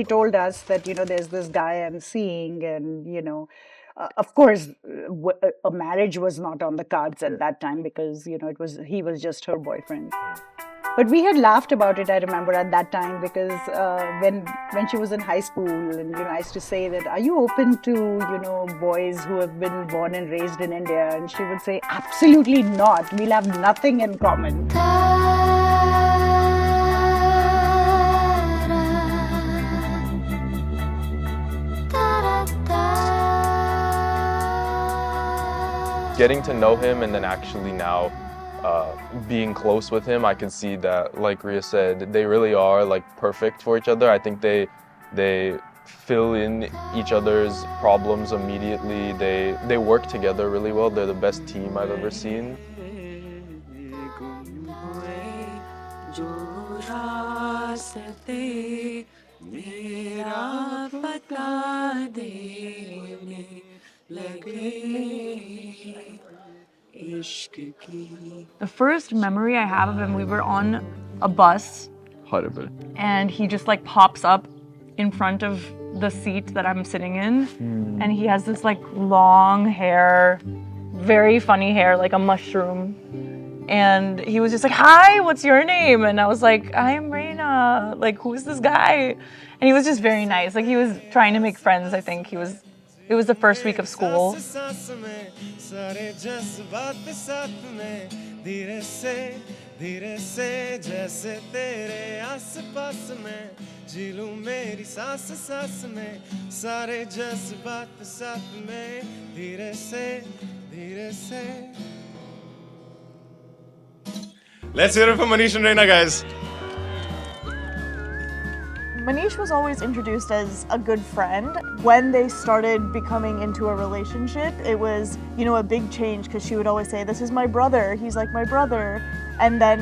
she told us that, there's this guy I'm seeing, and, of course, a marriage was not on the cards at that time because, he was just her boyfriend. But we had laughed about it, I remember, at that time because when she was in high school, and I used to say that, "Are you open to boys who have been born and raised in India?" And she would say, "Absolutely not. We'll have nothing in common." Getting to know him and then actually now being close with him, I can see that, like Ria said, they really are like perfect for each other. I think they fill in each other's problems immediately. They work together really well. They're the best team I've ever seen. The first memory I have of him, we were on a bus. Horrible. And he just like pops up in front of the seat that I'm sitting in. And he has this like long hair, very funny hair, like a mushroom. And he was just like, "Hi, what's your name?" And I was like, "I'm Rayna. Like, who's this guy?" And he was just very nice. Like, he was trying to make friends, I think. It was the first week of school. Let's hear it for Manish and Rayna, guys. Manish was always introduced as a good friend. When they started becoming into a relationship, it was, a big change because she would always say, "This is my brother, he's like my brother." And then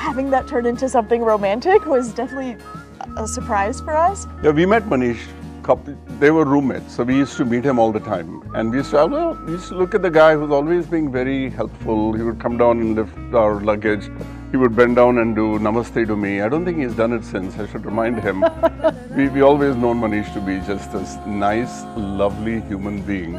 having that turn into something romantic was definitely a surprise for us. Yeah, we met Manish. They were roommates, so we used to meet him all the time. And we used to look at the guy who's always being very helpful. He would come down and lift our luggage. He would bend down and do namaste to me. I don't think he's done it since. I should remind him. we always known Manish to be just this nice, lovely human being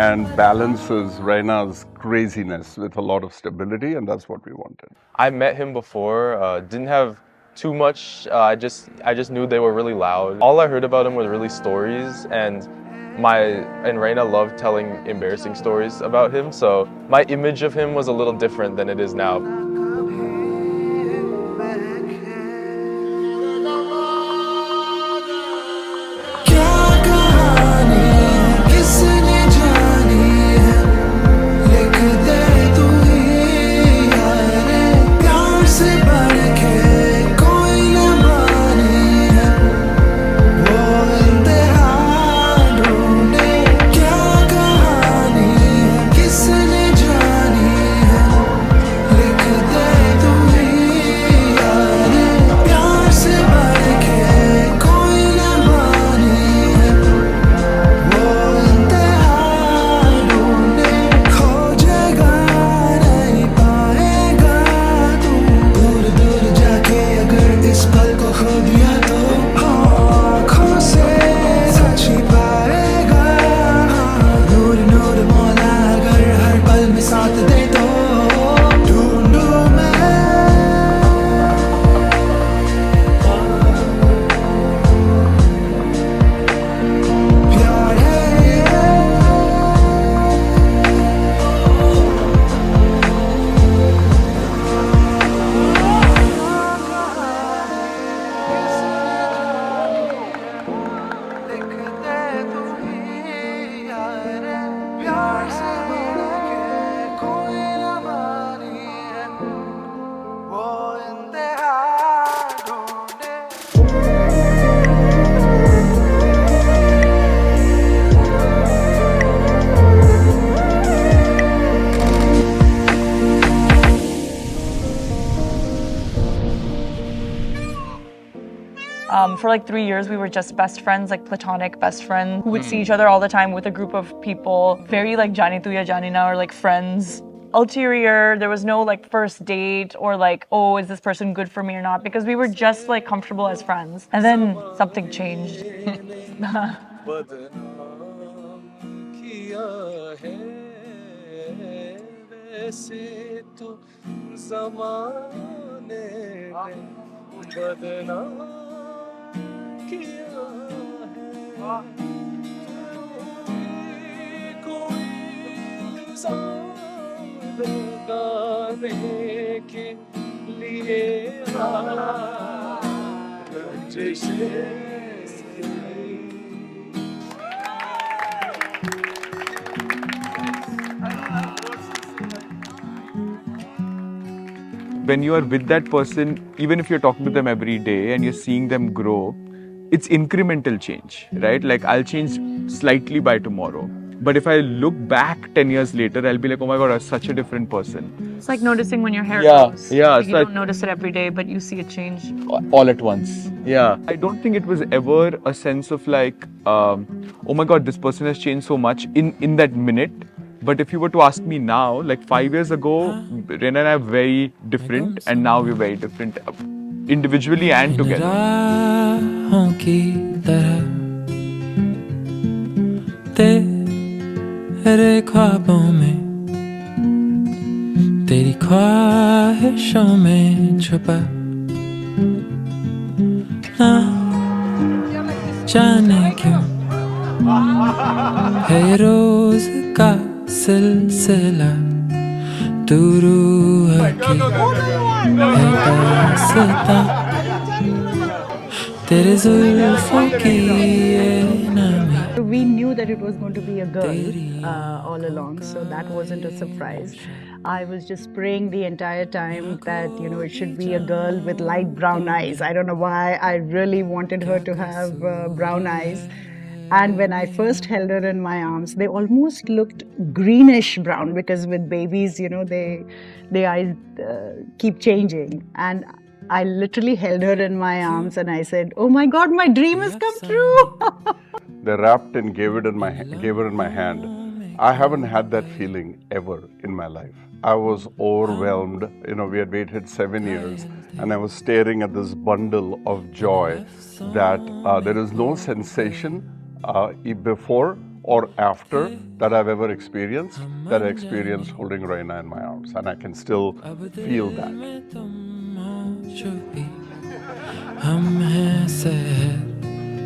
and balances Rayna's craziness with a lot of stability, and that's what we wanted. I met him before, didn't have too much. I just knew they were really loud. All I heard about him was really stories, and Rayna loved telling embarrassing stories about him, so my image of him was a little different than it is now. For like 3 years, we were just best friends, like platonic best friends who would see each other all the time with a group of people, very like Jani tu ya Jani na, or like friends. ulterior, there was no like first date or like, oh, is this person good for me or not? Because we were just like comfortable as friends. And then something changed. When you are with that person, even if you're talking to them every day and you're seeing them grow, it's incremental change, right? Like I'll change slightly by tomorrow. But if I look back 10 years later, I'll be like, oh my God, I was such a different person. It's like noticing when your hair Yeah, grows. yeah, Like, you so don't notice it every day, but you see it change. all at once. Yeah. I don't think it was ever a sense of like, oh my God, this person has changed so much in that minute. But if you were to ask me now, like 5 years ago, Rayna and I are very different, and now we're very different, individually and together. तेरे ख्वाबों में तेरी ख्वाहिशों में छुपा ना जाने क्यों है ये रोज का सिलसिला तू रूह की है दास्तां तेरे जुल्फों की ये नमी We knew that it was going to be a girl all along, so that wasn't a surprise. I was just praying the entire time that, it should be a girl with light brown eyes. I don't know why. I really wanted her to have brown eyes. And when I first held her in my arms, they almost looked greenish brown because with babies, their eyes keep changing. And I literally held her in my arms and I said, "Oh my God, my dream has come true." They wrapped and gave her in my hand. I haven't had that feeling ever in my life. I was overwhelmed. We had waited 7 years, and I was staring at this bundle of joy that there is no sensation before or after that I've ever experienced that I experienced holding Rayna in my arms, and I can still feel that.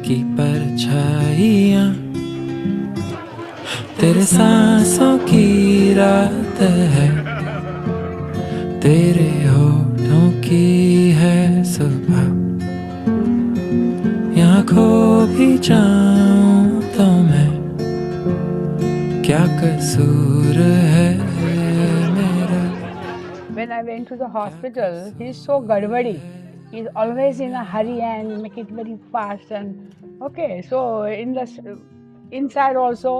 की परछाइयाँ तेरे सांसों की रात है तेरे होठों की है सुबह यहाँ खो भी जाऊं तो मैं क्या कसूर है मेरा When I went to the hospital, he's so gadbadi. He's always in a hurry and make it very fast and okay. So in the inside also,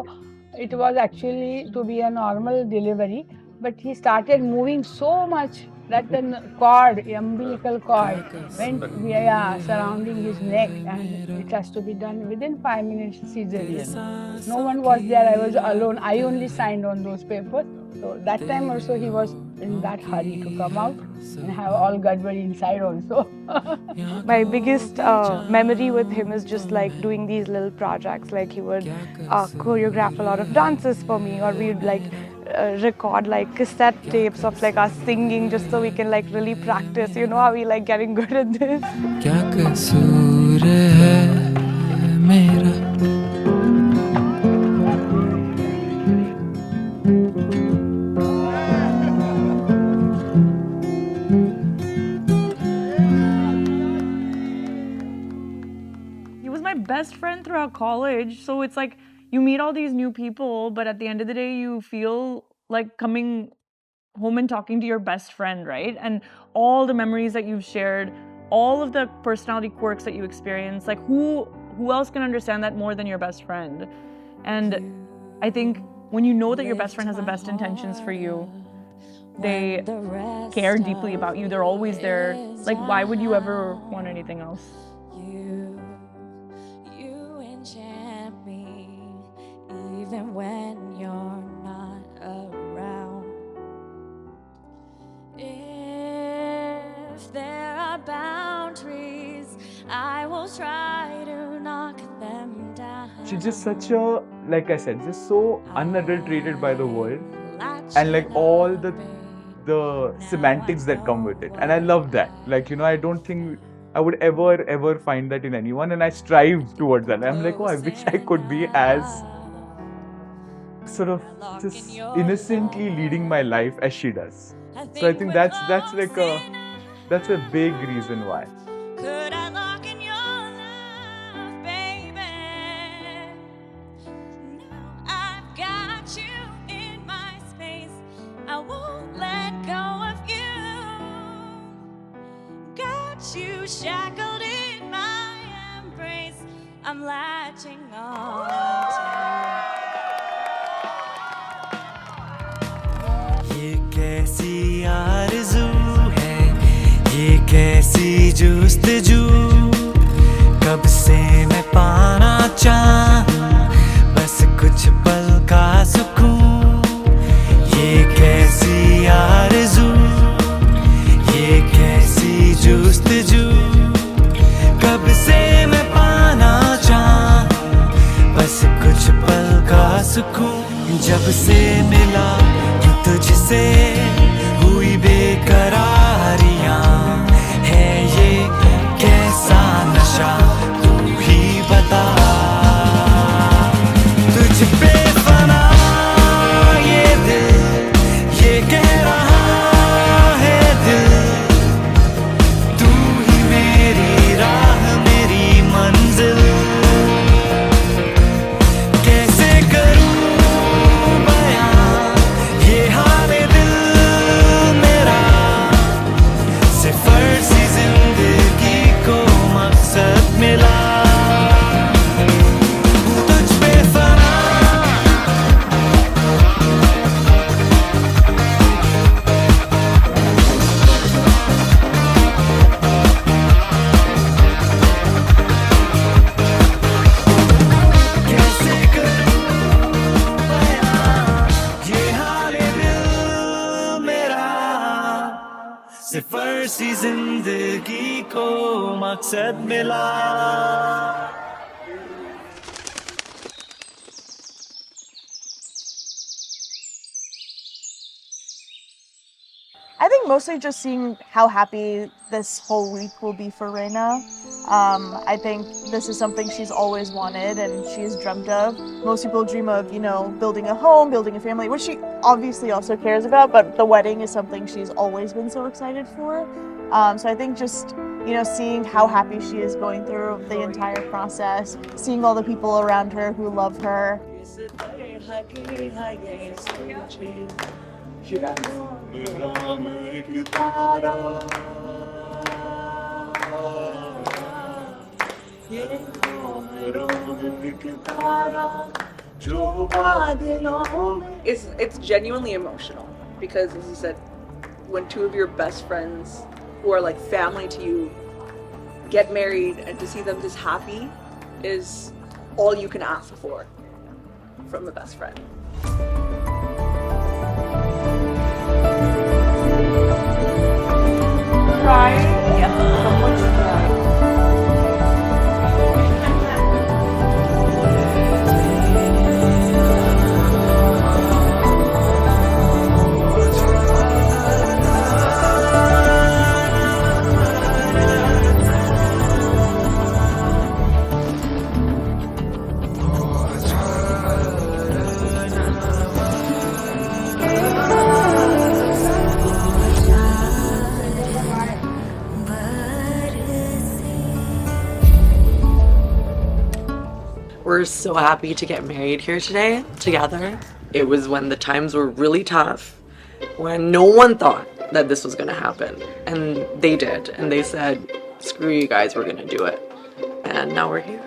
it was actually to be a normal delivery, but he started moving so much that the cord, the umbilical cord, went surrounding his neck, and it has to be done within 5 minutes cesarean. No one was there. I was alone. I only signed on those papers. So that time also he was in that hurry to come out and have all Gadbari inside also. My biggest memory with him is just like doing these little projects. Like he would choreograph a lot of dances for me, or we would like record like cassette tapes of like us singing just so we can like really practice. You know how we like getting good at this. क्या कसूर है मेरा Best friend throughout college, so it's like you meet all these new people, but at the end of the day you feel like coming home and talking to your best friend, right? And all the memories that you've shared, all of the personality quirks that you experience, like who else can understand that more than your best friend? And I think when you know that your best friend has the best intentions for you, they care deeply about you, they're always there, like why would you ever want anything else? Even when you're not around, boundaries, I will try to knock them down. She's just such a, like I said, just so unadulterated by the world and like all the semantics that come with it. And I love that. Like, you know, I don't think I would ever find that in anyone, and I strive towards that. I'm like, oh, I wish I could be as sort of just innocently leading my life as she does. So I think that's a big reason why. Could I lock in your love, baby? Now I've got you in my space. I won't let go of you. Got you shackled in my embrace. I'm latching on to ये कैसी आरज़ू है, ये कैसी जुस्तजू, कब से मैं पाना चाहूं बस कुछ पल का सुकून. ये कैसी आरज़ू, ये कैसी जुस्तजू, कब से मैं पाना चाहूं बस कुछ पल का सुकून. जब से मिला तुझसे हुई बेकरारियां, है ये कैसा नशा तू ही बता. तुझ पे फना ये दिल, ये कह रहा है दिल, तू ही मेरी राह मेरी मंजिल. कैसे करूं सिफर सी जिंदगी को मकसद मिला. I think mostly just seeing how happy this whole week will be for Rayna. I think this is something she's always wanted and she's dreamt of. Most people dream of, you know, building a home, building a family, which she obviously also cares about, but the wedding is something she's always been so excited for. So I think just, you know, seeing how happy she is going through the entire process, seeing all the people around her who love her. It's genuinely emotional because, as you said, when two of your best friends who are like family to you get married, and to see them this happy is all you can ask for from a best friend. Cry? Yeah. How much you cry? We're so happy to get married here today, together. It was when the times were really tough, when no one thought that this was gonna happen. And they did, and they said, screw you guys, we're gonna do it. And now we're here.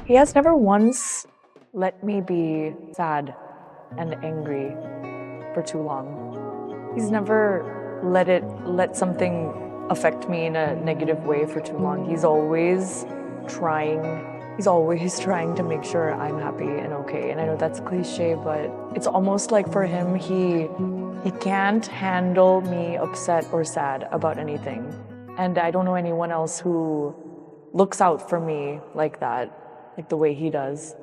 He has never once let me be sad and angry for too long. He's never let something affect me in a negative way for too long. He's always trying to make sure I'm happy and okay. And I know that's cliche, but it's almost like for him, he can't handle me upset or sad about anything. And I don't know anyone else who looks out for me like that, like the way he does.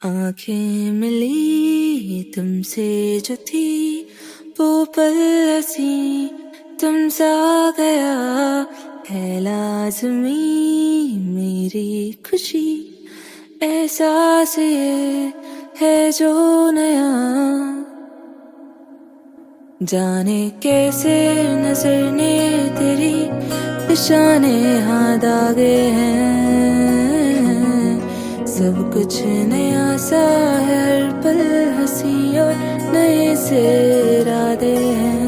आँखें मिली तुमसे जो थी वो पल हंसी तुमसा गया है लाज़मी मेरी खुशी एहसास ये है जो नया जाने कैसे नजर ने तेरी निशाने हाथ दागे हैं सब कुछ नया सा है हर पल हंसी और नए से इरादे हैं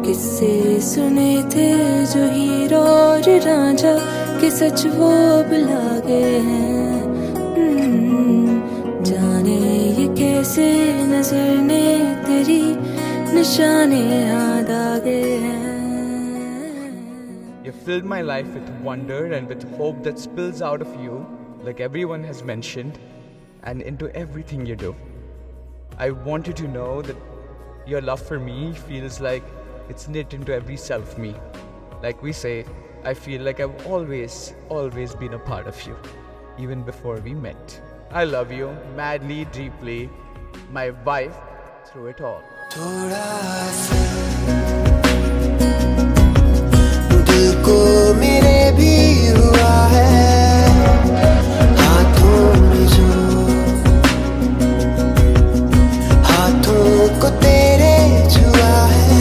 किस्से सुने थे जो हीरो और रांझा के सच वो अब लागे हैं जाने ये कैसे नजर ने तेरी निशाने याद आ गए हैं You filled my life with wonder and with hope that spills out of you, like everyone has mentioned, and into everything you do. I want you to know that your love for me feels like it's knit into every cell of me. Like we say, I feel like I've always been a part of you, even before we met. I love you madly, deeply, my wife through it all. दिल को मेरे भी हुआ है हाथों में जो हाथों को तेरे छुआ है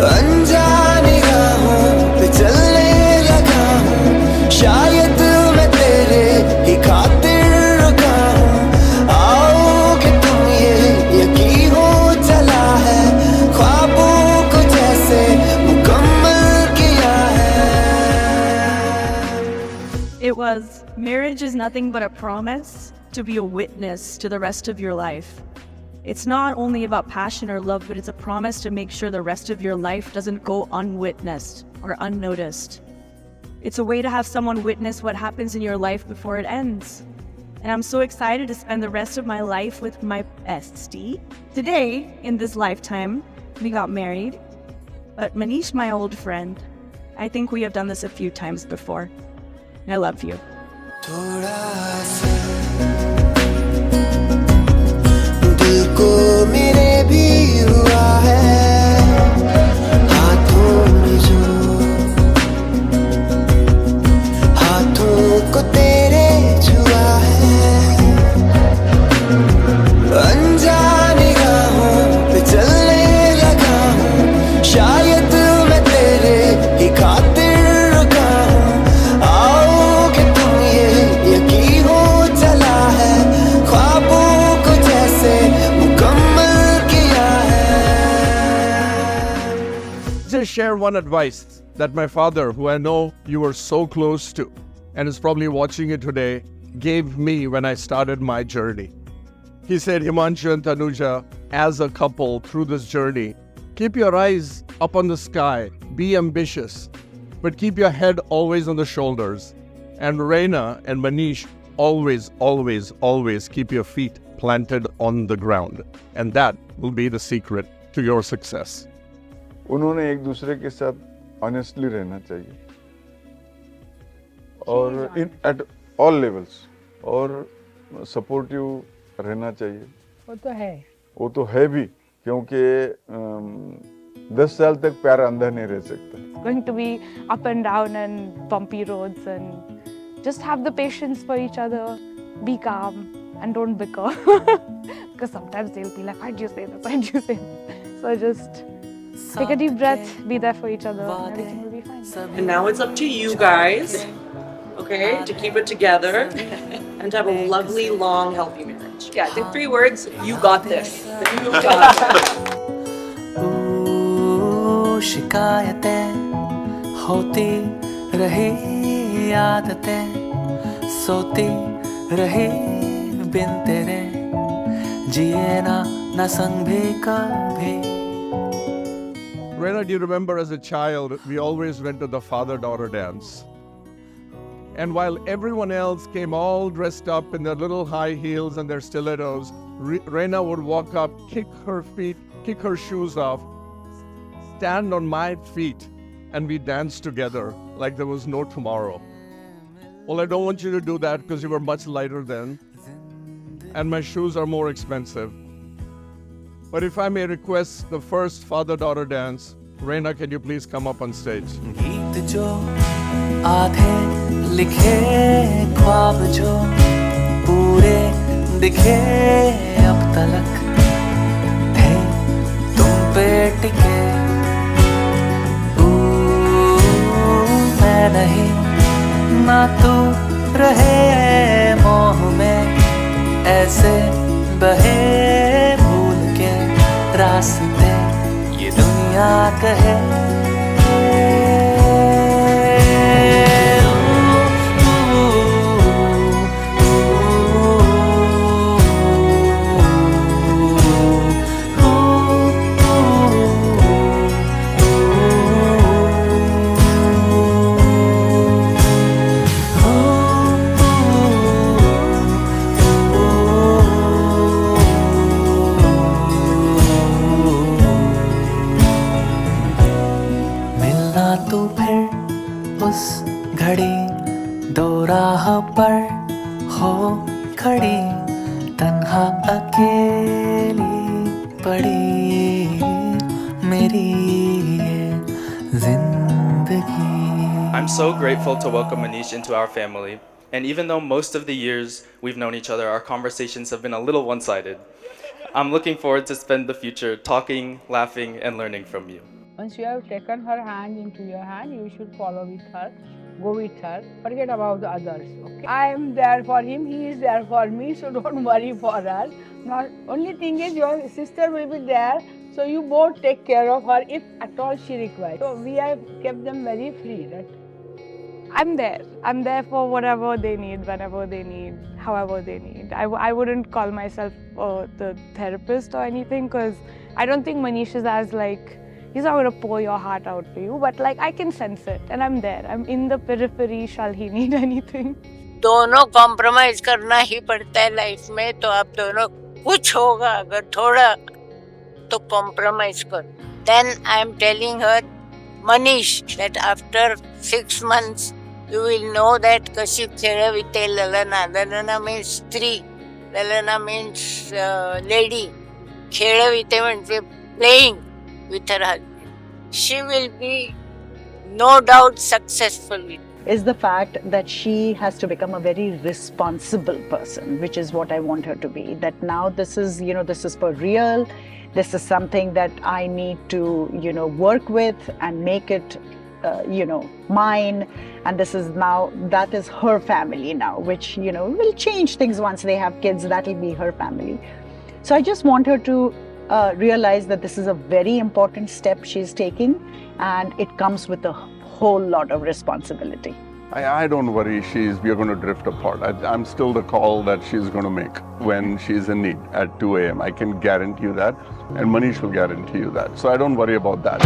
अनजाने राहों पे चलने लगा हूँ शायद मैं तेरे ही खातिर रुका हूँ आओगे तुम ये यकीन हो चला है ख्वाबों को जैसे It was, marriage is nothing but a promise to be a witness to the rest of your life. It's not only about passion or love, but it's a promise to make sure the rest of your life doesn't go unwitnessed or unnoticed. It's a way to have someone witness what happens in your life before it ends. And I'm so excited to spend the rest of my life with my bestie. Today, in this lifetime, we got married. But Manish, my old friend, I think we have done this a few times before. I love you. दिल को मेरे भी हुआ है हाथों में जो हाथों को तेरे छुआ है अनजाने राहों पे चलने लगा हूँ शायद मैं तेरे ही खातिर रुका हूँ आओगे तुम ये यकीन हो चला है ख्वाबों को जैसे मुकम्मल किया है Just share one advice that my father, who I know you were so close to and is probably watching it today, gave me when I started my journey. He said, Himanshu and Tanuja, as a couple through this journey, keep your eyes up on the sky, be ambitious, but keep your head always on the shoulders. And Rayna and Manish, always, always, always keep your feet planted on the ground. And that will be the secret to your success. उन्होंने एक दूसरे के साथ honestly रहना चाहिए और इन at all levels और supportive रहना चाहिए वो तो है भी क्योंकि 10 साल तक प्यार अंधा नहीं रह सकता Going to be up and down and bumpy roads and just have the patience for each other, be calm and don't bicker because sometimes they'll be like, why'd you say this, why'd you say this? So just take a deep breath, be there for each other and everything will be fine. And now it's up to you guys, okay, to keep it together and to have a lovely, long, healthy marriage. Yeah, I think 3 words, you got this. You got it. शिकायतें होती रही आदतें सोती रही बिन तेरे जिए ना संग भी कभी. Rayna, do you remember as a child, we always went to the father-daughter dance? And while everyone else came all dressed up in their little high heels and their stilettos, Rayna would walk up, kick her shoes off, stand on my feet, and we danced together like there was no tomorrow. Well, I don't want you to do that because you were much lighter then, and my shoes are more expensive. But if I may request the first father-daughter dance, Rayna, can you please come up on stage? गीत जो आधे लिखे ख्वाब जो पूरे दिखे अब तलक थे तुम पे टिके. मैं नहीं ना तू रहे मोह में ऐसे बहे भूल के रास्ते ये दुनिया कहे. तू फिर उस घड़ी दो राह पर हो खड़ी तन्हा अकेली पड़ी मेरी ये जिंदगी. I'm so grateful to welcome Manish into our family. And even though most of the years we've known each other, our conversations have been a little one-sided, I'm looking forward to spend the future talking, laughing, and learning from you. Once you have taken her hand into your hand, you should follow with her, go with her, forget about the others. Okay? I am there for him, he is there for me, so don't worry for us. Now, only thing is your sister will be there, so you both take care of her if at all she requires. So we have kept them very free. Right? I'm there. I'm there for whatever they need, whenever they need, however they need. I wouldn't call myself the therapist or anything because I don't think Manish is as like, he's not going to pour your heart out to you, but like I can sense it and I'm there. I'm in the periphery, shall he need anything. दोनों compromise करना ही पड़ता है life में, तो आप दोनों कुछ होगा अगर थोड़ा तो कॉम्प्रोमाइज कर. Then I am telling her, Manish, that after 6 months you will know that कशी खेळविते ललना. ललना means स्त्री, ललना means lady. खेळविते म्हणजे playing with her husband. She will be no doubt successful with. Is the fact that she has to become a very responsible person, which is what I want her to be. That now this is, this is for real. This is something that I need to, work with and make it, mine. And this is now, that is her family now, which, will change things once they have kids. That will be her family. So I just want her to realize that this is a very important step she's taking, and it comes with a whole lot of responsibility. I don't worry, we are going to drift apart. I'm still the call that she's going to make when she's in need at 2 a.m. I can guarantee you that, and Manish will guarantee you that. So I don't worry about that.